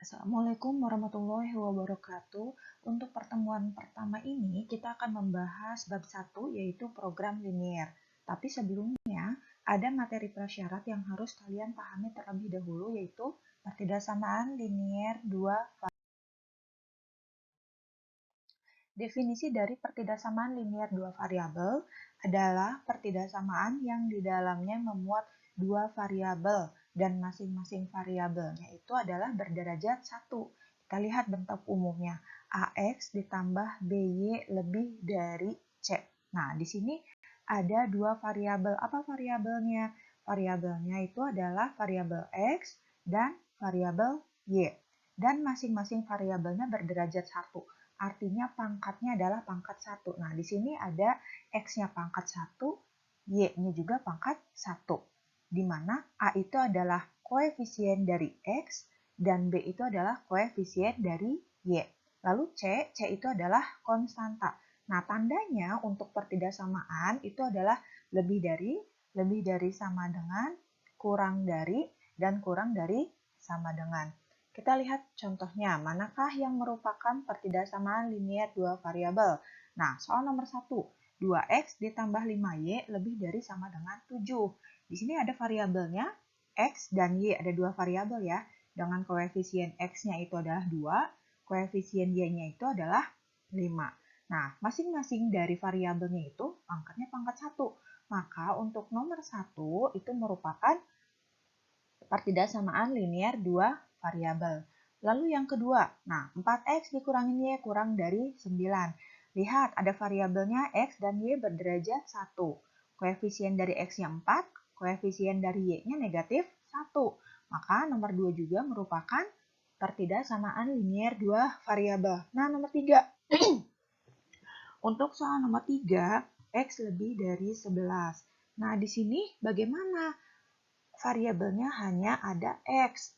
Assalamualaikum warahmatullahi wabarakatuh. Untuk pertemuan pertama ini kita akan membahas bab 1 yaitu program linier. Tapi sebelumnya ada materi prasyarat yang harus kalian pahami terlebih dahulu yaitu pertidasamaan linier 2. Definisi dari pertidasamaan linier 2 variabel adalah pertidasamaan yang di dalamnya memuat dua variabel dan masing-masing variabelnya itu adalah berderajat 1. Kita lihat bentuk umumnya, AX ditambah BY lebih dari C. Nah, di sini ada dua variabel. Apa variabelnya? Variabelnya itu adalah variabel X dan variabel Y. Dan masing-masing variabelnya berderajat 1. Artinya pangkatnya adalah pangkat 1. Nah, di sini ada X-nya pangkat 1, Y-nya juga pangkat 1. Di mana A itu adalah koefisien dari X dan B itu adalah koefisien dari Y. Lalu C itu adalah konstanta. Nah, tandanya untuk pertidasamaan itu adalah lebih dari sama dengan, kurang dari, dan kurang dari sama dengan. Kita lihat contohnya, manakah yang merupakan pertidasamaan linier dua variabel? Nah, soal nomor 1, 2x ditambah 5y lebih dari sama dengan 7. Di sini ada variabelnya x dan y, ada dua variabel ya. Dengan koefisien x-nya itu adalah 2, koefisien y-nya itu adalah 5. Nah, masing-masing dari variabelnya itu pangkatnya pangkat 1. Maka untuk nomor 1 itu merupakan pertidasamaan linier dua variabel. Lalu yang kedua, nah 4x dikurangin y kurang dari 9. Lihat ada variabelnya x dan y berderajat 1. Koefisien dari x-nya 4, koefisien dari y-nya negatif 1. Maka nomor 2 juga merupakan pertidasamaan linier dua variabel. Nah, nomor 3. Untuk soal nomor 3, x lebih dari 11. Nah, di sini bagaimana? Variabelnya hanya ada x.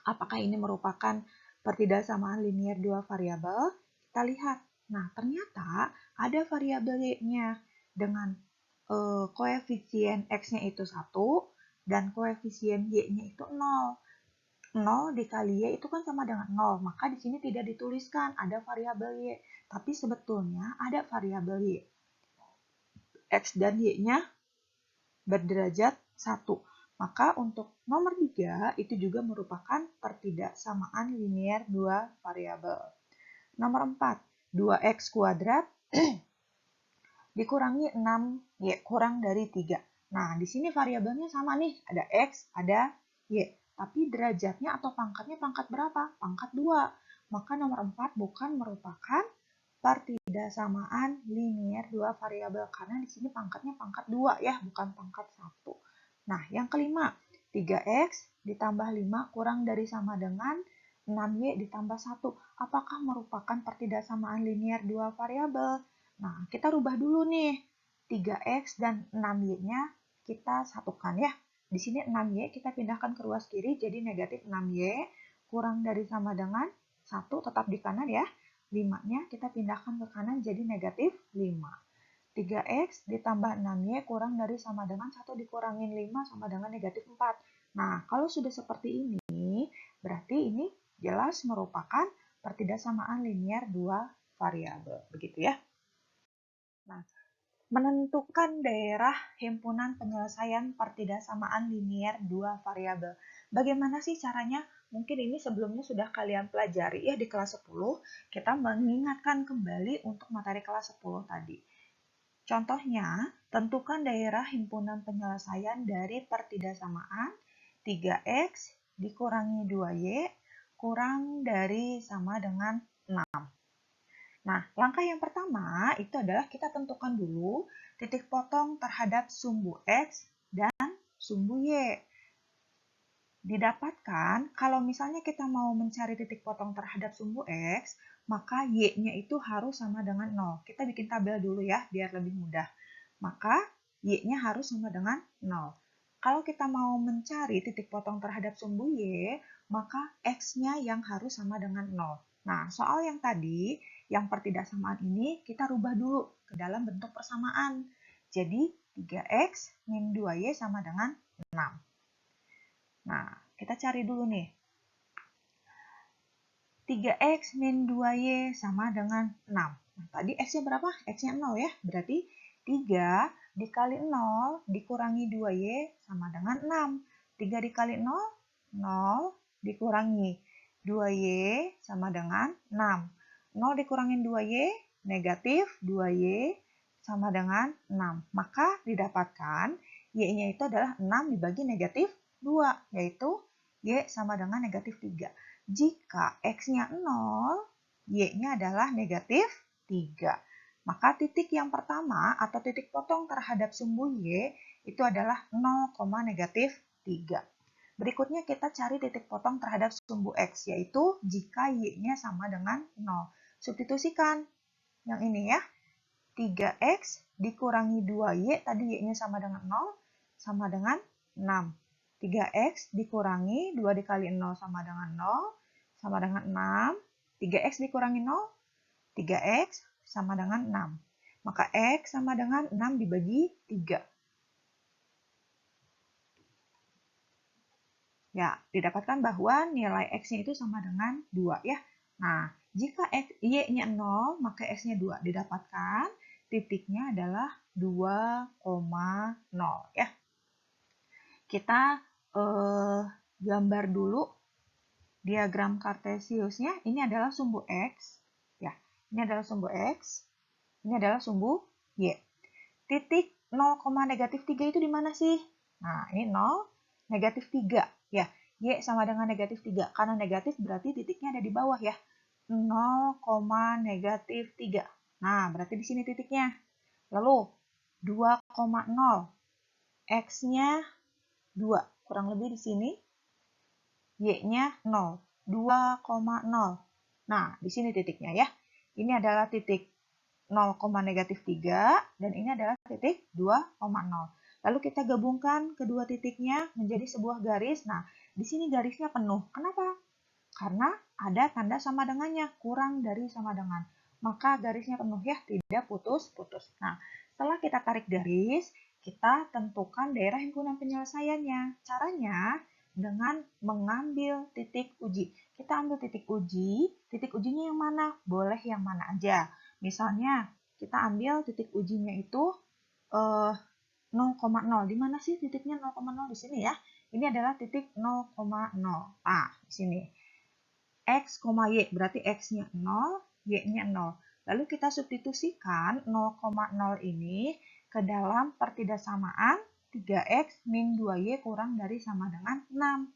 Apakah ini merupakan pertidasamaan linier dua variabel? Kita lihat. Nah, ternyata ada variabel y-nya dengan koefisien x-nya itu 1 dan koefisien y-nya itu 0. 0 dikali y itu kan sama dengan 0, maka di sini tidak dituliskan ada variabel y. Tapi sebetulnya ada variabel y. X dan y-nya berderajat 1. Maka untuk nomor 3 itu juga merupakan pertidaksamaan linier dua variabel. Nomor 4, 2x kuadrat dikurangi 6y kurang dari 3. Nah, di sini variabelnya sama nih, ada x, ada y. Tapi derajatnya atau pangkatnya pangkat berapa? Pangkat 2. Maka nomor 4 bukan merupakan pertidasamaan linier dua variabel karena di sini pangkatnya pangkat 2 ya, bukan pangkat 1. Nah, yang kelima, 3x ditambah 5 kurang dari sama dengan 6y ditambah 1. Apakah merupakan pertidasamaan linier dua variabel? Nah, kita rubah dulu nih. 3x dan 6y-nya kita satukan ya. Di sini 6y kita pindahkan ke ruas kiri jadi negatif 6y kurang dari sama dengan 1 tetap di kanan ya. 5-nya kita pindahkan ke kanan jadi negatif 5. 3x ditambah 6y kurang dari sama dengan 1 dikurangin 5 sama dengan negatif 4. Nah, kalau sudah seperti ini, berarti ini jelas merupakan pertidasamaan linier dua variabel. Begitu ya. Nah, menentukan daerah himpunan penyelesaian pertidasamaan linier dua variabel. Bagaimana sih caranya? Mungkin ini sebelumnya sudah kalian pelajari ya di kelas 10. Kita mengingatkan kembali untuk materi kelas 10 tadi. Contohnya, tentukan daerah himpunan penyelesaian dari pertidasamaan 3x dikurangi 2y kurang dari sama dengan 6. Nah, langkah yang pertama itu adalah kita tentukan dulu titik potong terhadap sumbu X dan sumbu Y. Didapatkan, kalau misalnya kita mau mencari titik potong terhadap sumbu X, maka Y-nya itu harus sama dengan 0. Kita bikin tabel dulu ya, biar lebih mudah. Maka Y-nya harus sama dengan 0. Kalau kita mau mencari titik potong terhadap sumbu Y, maka X-nya yang harus sama dengan 0. Nah, soal yang tadi, yang pertidaksamaan ini kita rubah dulu ke dalam bentuk persamaan. Jadi, 3x min 2y sama dengan 6. Nah, kita cari dulu nih. 3x min 2y sama dengan 6. Nah, tadi x-nya berapa? X-nya 0 ya. Berarti 3 dikali 0 dikurangi 2y sama dengan 6. 3 dikali 0, 0 dikurangi 2y sama dengan 6. 0 dikurangin 2y, negatif 2y sama dengan 6. Maka didapatkan y-nya itu adalah 6 dibagi negatif 2, yaitu y sama dengan negatif 3. Jika x-nya 0, y-nya adalah negatif 3. Maka titik yang pertama atau titik potong terhadap sumbu y itu adalah 0, negatif 3. Berikutnya kita cari titik potong terhadap sumbu x, yaitu jika y-nya sama dengan 0. Substitusikan yang ini ya. 3x dikurangi 2y, tadi y-nya sama dengan 0, sama dengan 6. 3x dikurangi 2 dikali 0 sama dengan 0, sama dengan 6. 3x dikurangi 0, 3x sama dengan 6. Maka x sama dengan 6 dibagi 3. Ya, didapatkan bahwa nilai x-nya itu sama dengan 2 ya. Nah, jika y-nya 0, maka x-nya 2. Didapatkan titiknya adalah 2,0 ya. Kita gambar dulu diagram kartesiusnya. Ini adalah sumbu x. Ya, ini adalah sumbu x. Ini adalah sumbu y. Titik 0, negatif 3 itu di mana sih? Nah, ini 0, negatif 3. Ya, y sama dengan negatif 3. Karena negatif berarti titiknya ada di bawah ya. 0, negatif 3. Nah, berarti di sini titiknya. Lalu, 2,0. X-nya 2. Kurang lebih di sini. Y-nya 0. 2,0. Nah, di sini titiknya ya. Ini adalah titik 0, negatif 3, dan ini adalah titik 2,0. Lalu kita gabungkan kedua titiknya menjadi sebuah garis. Nah, di sini garisnya penuh. Kenapa? Karena ada tanda sama dengannya, kurang dari sama dengan. Maka garisnya penuh ya, tidak putus-putus. Nah, setelah kita tarik garis, kita tentukan daerah himpunan penyelesaiannya. Caranya dengan mengambil titik uji. Kita ambil titik ujinya yang mana? Boleh yang mana aja. Misalnya, kita ambil titik ujinya itu 0,0. Di mana sih titiknya 0,0? Di sini ya. Ini adalah titik 0,0. Ah, di sini. X, Y, berarti X-nya 0, Y-nya 0. Lalu kita substitusikan 0,0 ini ke dalam pertidaksamaan 3X min 2Y kurang dari sama dengan 6.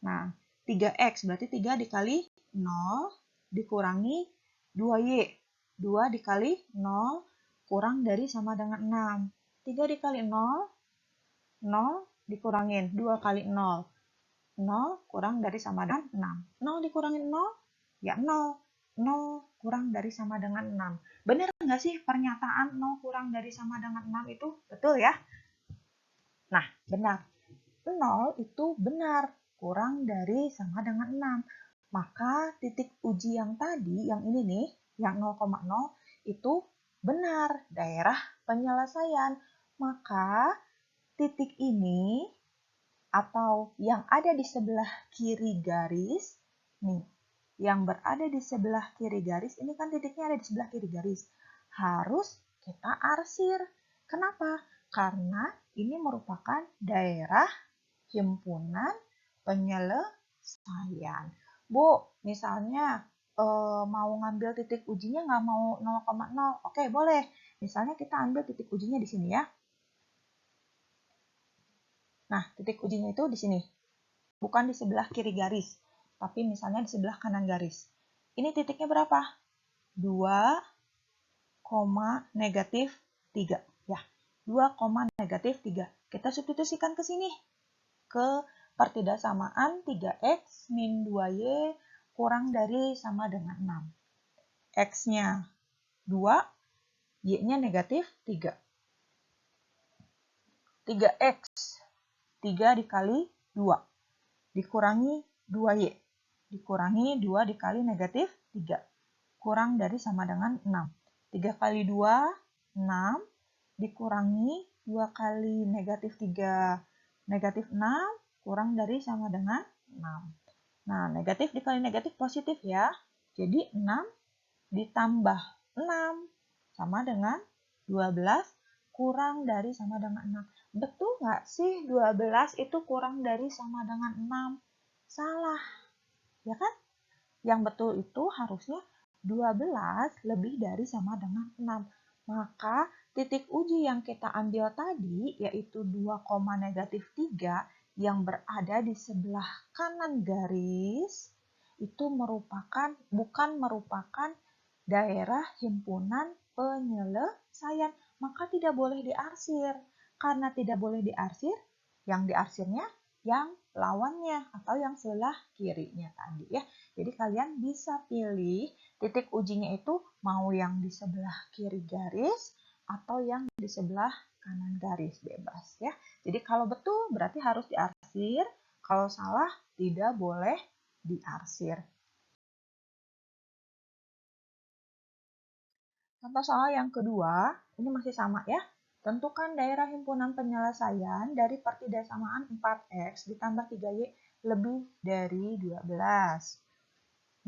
Nah, 3X berarti 3 dikali 0 dikurangi 2Y. 2 dikali 0 kurang dari sama dengan 6. 3 dikali 0, 0 dikurangin 2 kali 0. 0 kurang dari sama dengan 6. 0 dikurangin 0, ya 0. 0 kurang dari sama dengan 6. Benar nggak sih pernyataan 0 kurang dari sama dengan 6 itu? Betul ya? Nah, benar. 0 itu benar. Kurang dari sama dengan 6. Maka titik uji yang tadi, yang ini nih, yang 0,0, itu benar. Daerah penyelesaian. Maka titik ini atau yang ada di sebelah kiri garis, nih, yang berada di sebelah kiri garis, ini kan titiknya ada di sebelah kiri garis. Harus kita arsir. Kenapa? Karena ini merupakan daerah himpunan penyelesaian. Bu, misalnya mau ngambil titik ujinya nggak mau 0,0. Oke, boleh. Misalnya kita ambil titik ujinya di sini ya. Nah, titik ujinya itu di sini. Bukan di sebelah kiri garis, tapi misalnya di sebelah kanan garis. Ini titiknya berapa? 2, negatif 3. Ya, 2, negatif 3. Kita substitusikan ke sini. Ke pertidaksamaan 3x min 2y kurang dari sama dengan 6. X-nya 2, y-nya negatif 3. 3x, 3 dikali 2. Dikurangi 2y. Dikurangi 2 dikali negatif 3. Kurang dari sama dengan 6. 3 kali 2, 6. Dikurangi 2 kali negatif 3, negatif 6. Kurang dari sama dengan 6. Nah, negatif dikali negatif positif ya. Jadi 6 ditambah 6 sama dengan 12 kurang dari sama dengan 6. Betul nggak sih 12 itu kurang dari sama dengan 6? Salah, ya kan? Yang betul itu harusnya 12 lebih dari sama dengan 6. Maka titik uji yang kita ambil tadi yaitu 2, negatif 3 yang berada di sebelah kanan garis itu bukan merupakan daerah himpunan penyelesaian. Maka tidak boleh diarsir. Karena tidak boleh diarsir, yang diarsirnya yang lawannya atau yang sebelah kirinya tadi ya. Jadi kalian bisa pilih titik ujinya itu mau yang di sebelah kiri garis atau yang di sebelah kanan garis, bebas ya. Jadi kalau betul berarti harus diarsir, kalau salah tidak boleh diarsir. Contoh soal yang kedua, ini masih sama ya. Tentukan daerah himpunan penyelesaian dari pertidasamaan 4x ditambah 3y lebih dari 12.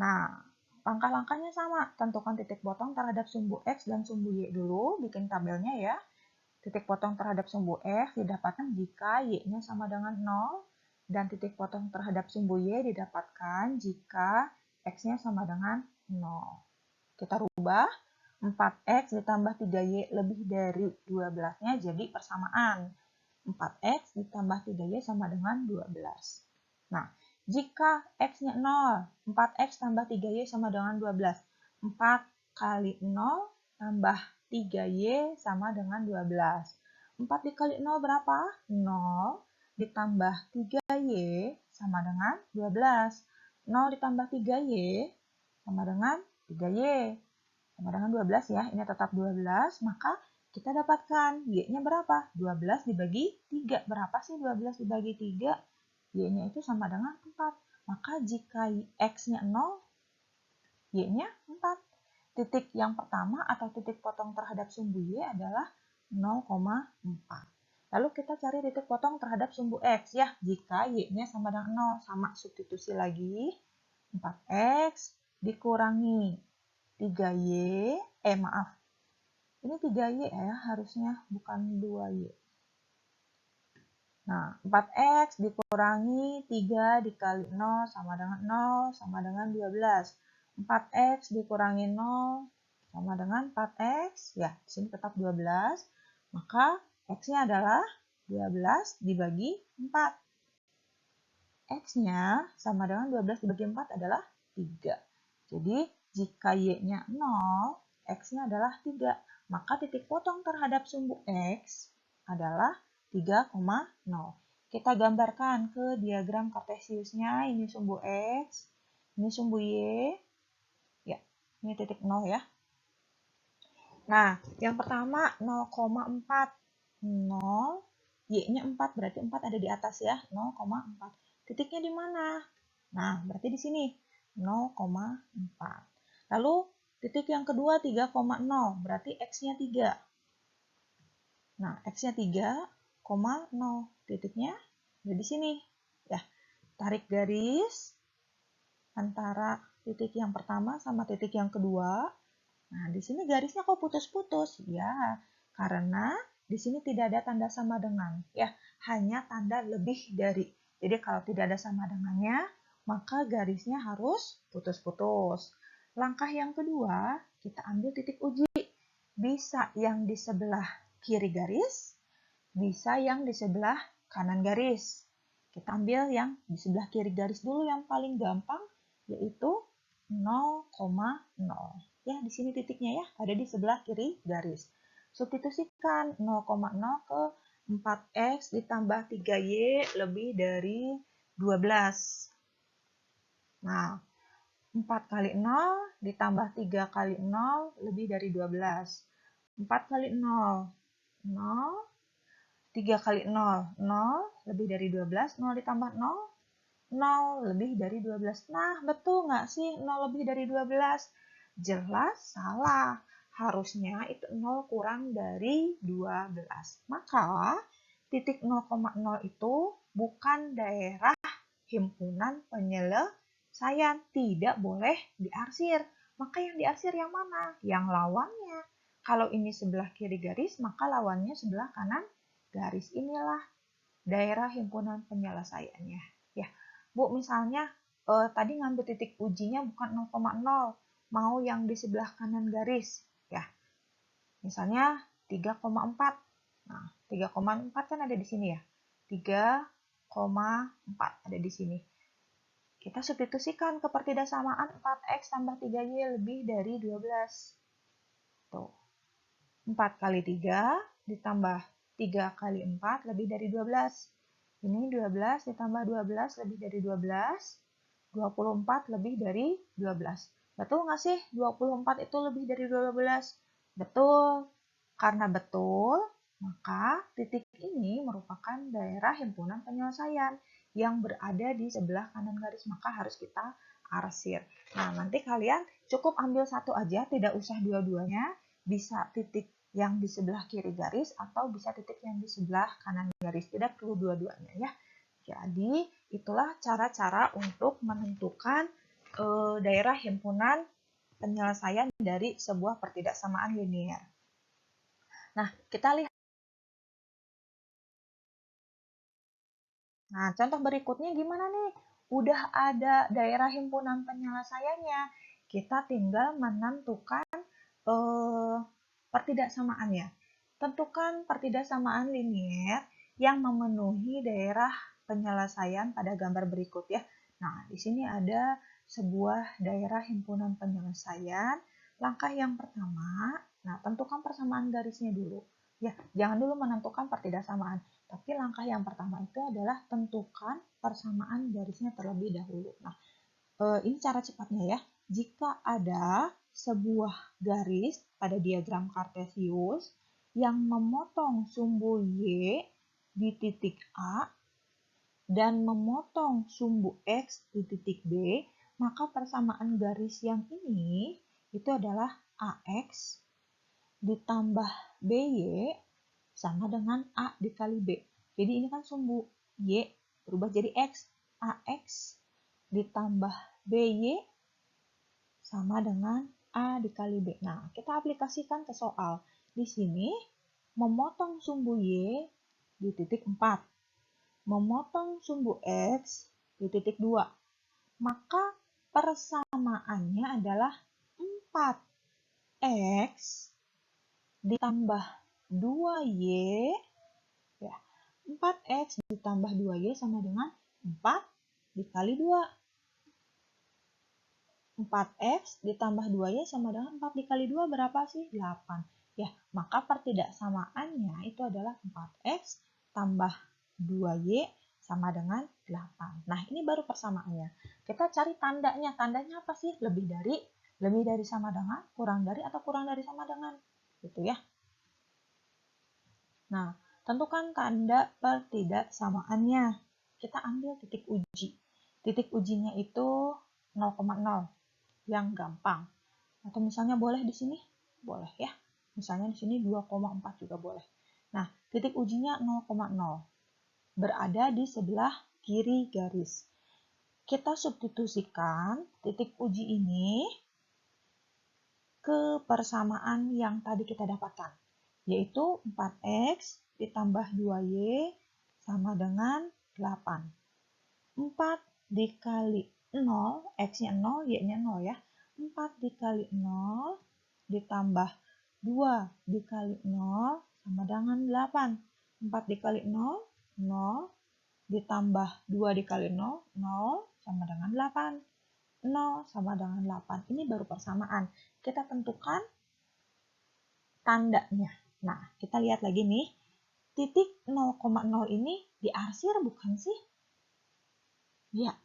Nah, langkah-langkahnya sama. Tentukan titik potong terhadap sumbu X dan sumbu Y dulu. Bikin tabelnya ya. Titik potong terhadap sumbu X didapatkan jika Y-nya sama dengan 0. Dan titik potong terhadap sumbu Y didapatkan jika X-nya sama dengan 0. Kita rubah. 4X ditambah 3Y lebih dari 12-nya jadi persamaan. 4X ditambah 3Y sama dengan 12. Nah, jika X-nya 0, 4X tambah 3Y sama dengan 12. 4 kali 0 tambah 3Y sama dengan 12. 4 dikali 0 berapa? 0 ditambah 3Y sama dengan 12. 0 ditambah 3Y sama dengan 3Y. Sama dengan 12 ya, ini tetap 12, maka kita dapatkan Y-nya berapa? 12 dibagi 3. Berapa sih 12 dibagi 3? Y-nya itu sama dengan 4. Maka jika X-nya 0, Y-nya 4. Titik yang pertama atau titik potong terhadap sumbu Y adalah 0,4. Lalu kita cari titik potong terhadap sumbu X ya, jika Y-nya sama dengan 0. Sama substitusi lagi, 4X dikurangi 3Y, ini 3Y ya harusnya, bukan 2Y. Nah, 4X dikurangi 3 dikali 0 sama dengan 0 sama dengan 12. 4X dikurangi 0 sama dengan 4X, ya di sini tetap 12, maka X-nya adalah 12 dibagi 4. X-nya sama dengan 12 dibagi 4 adalah 3. Jadi, jika Y-nya 0, X-nya adalah 3. Maka titik potong terhadap sumbu X adalah 3,0. Kita gambarkan ke diagram kartesiusnya. Ini sumbu X, ini sumbu Y. Ya, ini titik 0 ya. Nah, yang pertama 0,4. 0, Y-nya 4, berarti 4 ada di atas ya, 0,4. Titiknya di mana? Nah, berarti di sini 0,4. Lalu titik yang kedua 3,0, berarti X-nya 3. Nah, X-nya 3,0. Titiknya ada di sini. Ya, tarik garis antara titik yang pertama sama titik yang kedua. Nah, di sini garisnya kok putus-putus? Ya, karena di sini tidak ada tanda sama dengan, ya, hanya tanda lebih dari. Jadi kalau tidak ada sama dengannya, maka garisnya harus putus-putus. Langkah yang kedua, kita ambil titik uji. Bisa yang di sebelah kiri garis, bisa yang di sebelah kanan garis. Kita ambil yang di sebelah kiri garis dulu yang paling gampang, yaitu 0,0. Ya, di sini titiknya ya, ada di sebelah kiri garis. Substitusikan 0,0 ke 4X ditambah 3Y lebih dari 12. Nah, 4 kali 0 ditambah 3 kali 0 lebih dari 12. 4 kali 0, 0. 3 kali 0, 0 lebih dari 12. 0 ditambah 0, 0 lebih dari 12. Nah, betul nggak sih 0 lebih dari 12? Jelas salah. Harusnya itu 0 kurang dari 12. Maka titik 0,0 itu bukan daerah himpunan penyelesaian. penyelesaian, tidak boleh diarsir. Maka yang diarsir yang mana? Yang lawannya. Kalau ini sebelah kiri garis, maka lawannya sebelah kanan garis. Inilah daerah himpunan penyelesaiannya. Ya, Bu, misalnya tadi ngambil titik ujinya bukan 0,0, mau yang di sebelah kanan garis. Ya, misalnya 3,4. Nah, 3,4 kan ada di sini ya. 3,4 ada di sini. Kita substitusikan ke pertidaksamaan 4x tambah 3y lebih dari 12. Tuh. 4 kali 3 ditambah 3 kali 4 lebih dari 12. Ini 12 ditambah 12 lebih dari 12. 24 lebih dari 12. Betul nggak sih 24 itu lebih dari 12? Betul. Karena betul, maka titik ini merupakan daerah himpunan penyelesaian yang berada di sebelah kanan garis, maka harus kita arsir. Nah, nanti kalian cukup ambil satu aja, tidak usah dua-duanya. Bisa titik yang di sebelah kiri garis atau bisa titik yang di sebelah kanan garis. Tidak perlu dua-duanya ya. Jadi, itulah cara-cara untuk menentukan daerah himpunan penyelesaian dari sebuah pertidaksamaan linier. Nah, kita lihat. Nah, contoh berikutnya gimana nih? Udah ada daerah himpunan penyelesaiannya. Kita tinggal menentukan pertidaksamaannya. Tentukan pertidaksamaan linier yang memenuhi daerah penyelesaian pada gambar berikut ya. Nah, di sini ada sebuah daerah himpunan penyelesaian. Langkah yang pertama, nah tentukan persamaan garisnya dulu. Ya, jangan dulu menentukan pertidaksamaan. Tapi langkah yang pertama itu adalah tentukan persamaan garisnya terlebih dahulu. Nah, ini cara cepatnya ya. Jika ada sebuah garis pada diagram kartesius yang memotong sumbu Y di titik A dan memotong sumbu X di titik B, maka persamaan garis yang ini itu adalah AX ditambah BY sama dengan A dikali B. Jadi ini kan sumbu Y berubah jadi X. AX ditambah BY sama dengan A dikali B. Nah, kita aplikasikan ke soal. Di sini, memotong sumbu Y di titik 4. Memotong sumbu X di titik 2. Maka persamaannya adalah 4X ditambah 2Y, ya, 4X ditambah 2Y sama dengan 4 dikali 2. 4X ditambah 2Y sama dengan 4 dikali 2 berapa sih? 8. Ya, maka pertidaksamaannya itu adalah 4X tambah 2Y sama dengan 8. Nah, ini baru persamaannya. Kita cari tandanya. Tandanya apa sih? Lebih dari sama dengan, kurang dari, atau kurang dari sama dengan. Gitu ya. Nah, tentukan tanda pertidaksamaannya. Kita ambil titik uji. Titik ujinya itu 0,0 yang gampang. Atau misalnya boleh di sini, boleh ya. Misalnya di sini 2,4 juga boleh. Nah, titik ujinya 0,0. Berada di sebelah kiri garis. Kita substitusikan titik uji ini ke persamaan yang tadi kita dapatkan, yaitu 4X ditambah 2Y sama dengan 8. 4 dikali 0, X-nya 0, Y-nya 0 ya. 4 dikali 0 ditambah 2 dikali 0 sama dengan 8. 4 dikali 0, 0 ditambah 2 dikali 0, 0 sama dengan 8. 0 sama dengan 8. Ini baru persamaan. Kita tentukan tandanya. Nah, kita lihat lagi nih. Titik 0,0 ini diarsir bukan sih? Ya,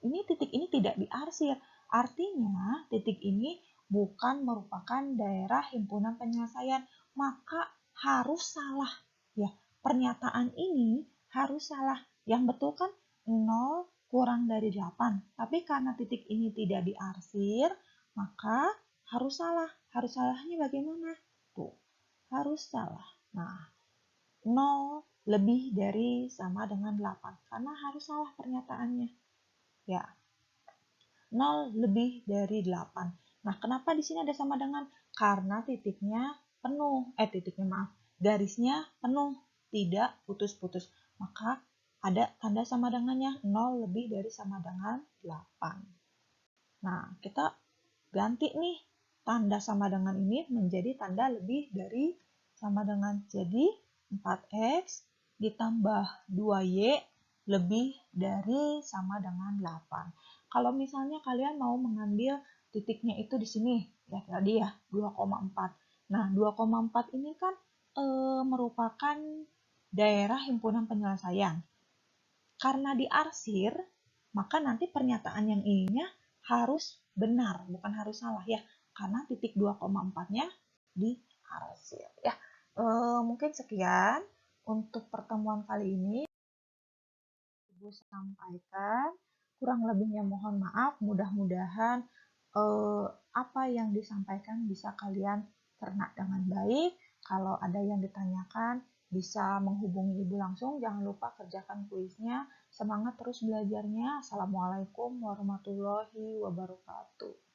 ini titik ini tidak diarsir. Artinya, titik ini bukan merupakan daerah himpunan penyelesaian. Maka harus salah. Ya, pernyataan ini harus salah. Yang betul kan 0 kurang dari 8. Tapi karena titik ini tidak diarsir, maka harus salah. Harus salahnya bagaimana? Tuh, harus salah. Nah, 0 lebih dari sama dengan 8. Karena harus salah pernyataannya. Ya. 0 lebih dari 8. Nah, kenapa di sini ada sama dengan? Karena garisnya penuh, tidak putus-putus. Maka ada tanda sama dengannya, 0 lebih dari sama dengan 8. Nah, kita ganti nih tanda sama dengan ini menjadi tanda lebih dari sama dengan. Jadi 4x ditambah 2y lebih dari sama dengan 8. Kalau misalnya kalian mau mengambil titiknya itu di sini, ya tadi ya 2,4. Nah, 2,4 ini kan merupakan daerah himpunan penyelesaian. Karena diarsir, maka nanti pernyataan yang ininya harus benar, bukan harus salah ya. Karena titik 2,4-nya diarsir ya. Mungkin sekian untuk pertemuan kali ini. Ibu sampaikan. Kurang lebihnya mohon maaf. Mudah-mudahan apa yang disampaikan bisa kalian cerna dengan baik. Kalau ada yang ditanyakan, bisa menghubungi Ibu langsung. Jangan lupa kerjakan kuisnya. Semangat terus belajarnya. Assalamualaikum warahmatullahi wabarakatuh.